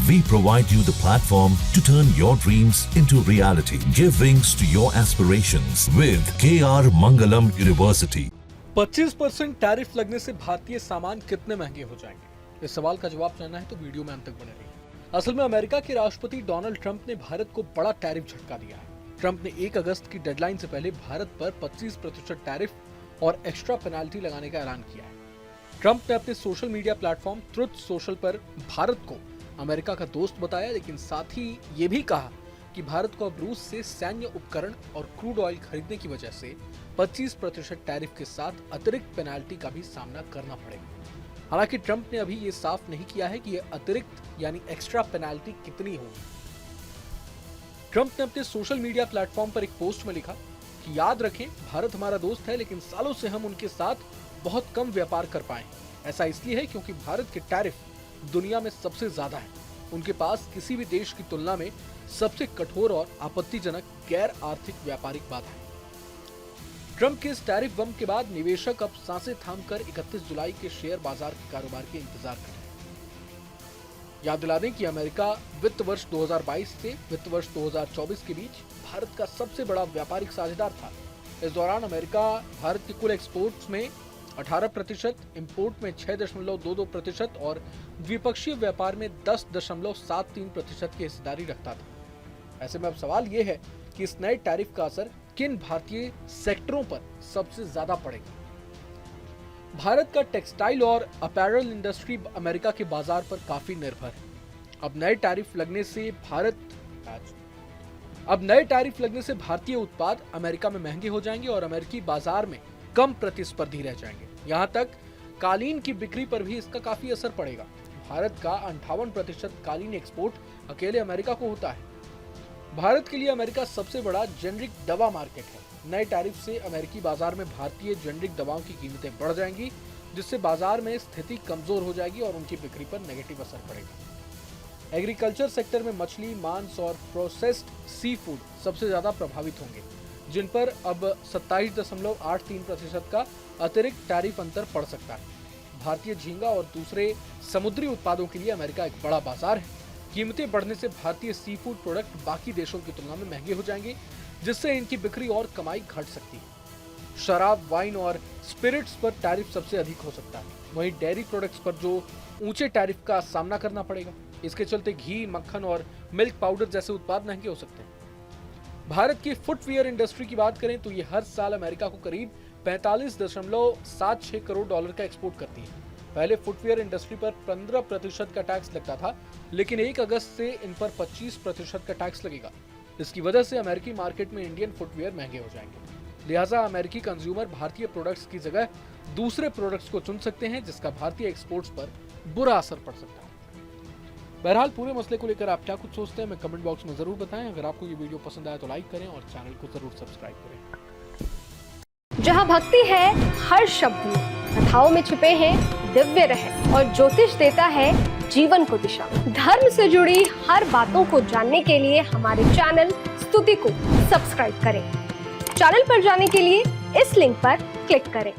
We provide you the platform to turn your dreams into reality. Give wings to your aspirations with KR Mangalam University. 25% tariff लगने से भारतीय सामान कितने महंगे हो जाएंगे? इस सवाल का जवाब जानना है तो वीडियो में अंत तक बने रहिए। असल में अमेरिका के राष्ट्रपति डोनाल्ड ट्रंप ने भारत को बड़ा टैरिफ झटका दिया है। ट्रंप ने 1 अगस्त की डेडलाइन से पहले भारत पर 25% टैरिफ और एक्स्ट्रा पेनाल्टी लगाने का ऐलान किया है। ट्रंप ने अपने social media platform truth social पर भारत को अमेरिका का दोस्त बताया, लेकिन साथ ही ये भी कहा कि भारत को अब रूस से सैन्य उपकरण और क्रूड ऑयल खरीदने की वजह से 25% टैरिफ के साथ अतिरिक्त पेनाल्टी का भी सामना करना पड़ेगा। हालांकि ट्रंप ने अभी ये साफ नहीं किया है कि ये अतिरिक्त यानी एक्स्ट्रा पेनाल्टी कितनी होगी। ट्रंप ने अपने सोशल मीडिया प्लेटफॉर्म पर एक पोस्ट में लिखा कि याद रखें, भारत हमारा दोस्त है, लेकिन सालों से हम उनके साथ बहुत कम व्यापार कर पाए। ऐसा इसलिए है क्योंकि भारत के टैरिफ दुनिया में सबसे ज्यादा है। उनके पास किसी भी देश की तुलना में सबसे कठोर और आपत्तिजनक गैर आर्थिक व्यापारिक बाधा है। ट्रंप के इस टैरिफ बम के बाद निवेशक अब सांसें थामकर 31 जुलाई के शेयर बाजार के कारोबार के इंतजार कर रहे हैं। याद दिला दें कि अमेरिका वित्त वर्ष 2022 से वित्त वर्ष 2024 के बीच भारत का सबसे बड़ा व्यापारिक साझेदार था। इस दौरान अमेरिका भारत के कुल एक्सपोर्ट्स में 18%, इंपोर्ट में 6.22% और द्विपक्षीय व्यापार में 10.73% की हिस्सेदारी रखता था। ऐसे में अब सवाल ये है कि इस नए टैरिफ का असर किन भारतीय सेक्टरों पर सबसे ज्यादा पड़ेगा। भारत का टेक्सटाइल और अपैरल इंडस्ट्री अमेरिका के बाजार पर काफी निर्भर है। अब नए टैरिफ लगने से भारतीय उत्पाद अमेरिका में महंगे हो जाएंगे और अमेरिकी बाजार में कम प्रतिस्पर्धी रह जाएंगे। यहाँ तक कालीन की बिक्री पर भी इसका काफी असर पड़ेगा। भारत का 58% कालीन एक्सपोर्ट अकेले अमेरिका को होता है। भारत के लिए अमेरिका सबसे बड़ा जेनरिक दवा मार्केट है। नए टैरिफ से अमेरिकी बाजार में भारतीय जेनरिक दवाओं की कीमतें बढ़ जाएंगी, जिससे बाजार में स्थिति कमजोर हो जाएगी और उनकी बिक्री पर नेगेटिव असर पड़ेगा। एग्रीकल्चर सेक्टर में मछली, मांस और प्रोसेस्ड सी फूड सबसे ज्यादा प्रभावित होंगे, जिन पर अब 27.83% का अतिरिक्त टैरिफ अंतर पड़ सकता है। भारतीय झींगा और दूसरे समुद्री उत्पादों के लिए अमेरिका एक बड़ा बाजार है। कीमतें बढ़ने से भारतीय सी फूड प्रोडक्ट बाकी देशों की तुलना में महंगे हो जाएंगे, जिससे इनकी बिक्री और कमाई घट सकती है। शराब, वाइन और स्पिरिट्स पर टैरिफ सबसे अधिक हो सकता है। वहीं डेयरी प्रोडक्ट्स पर जो ऊंचे टैरिफ का सामना करना पड़ेगा। इसके चलते घी, मक्खन और मिल्क पाउडर जैसे उत्पाद महंगे हो सकते हैं। भारत की फुटवियर इंडस्ट्री की बात करें तो ये हर साल अमेरिका को करीब 45.76 करोड़ डॉलर का एक्सपोर्ट करती है। पहले फुटवियर इंडस्ट्री पर 15% का टैक्स लगता था, लेकिन 1 अगस्त से इन पर 25% का टैक्स लगेगा। इसकी वजह से अमेरिकी मार्केट में इंडियन फुटवियर महंगे हो जाएंगे। लिहाजा अमेरिकी कंज्यूमर भारतीय प्रोडक्ट्स की जगह दूसरे प्रोडक्ट्स को चुन सकते हैं, जिसका भारतीय एक्सपोर्ट्स पर बुरा असर पड़ सकता है। बहरहाल पूरे मसले को लेकर आप क्या कुछ सोचते हैं, हमें कमेंट बॉक्स में जरूर बताएं। अगर आपको ये वीडियो पसंद आया तो लाइक करें और चैनल को जरूर सब्सक्राइब करें। जहां भक्ति है हर शब्द में, कथाओं में छुपे हैं दिव्य रहस्य और ज्योतिष देता है जीवन को दिशा। धर्म से जुड़ी हर बातों को जानने के लिए हमारे चैनल स्तुति को सब्सक्राइब करें। चैनल पर जाने के लिए इस लिंक पर क्लिक करें।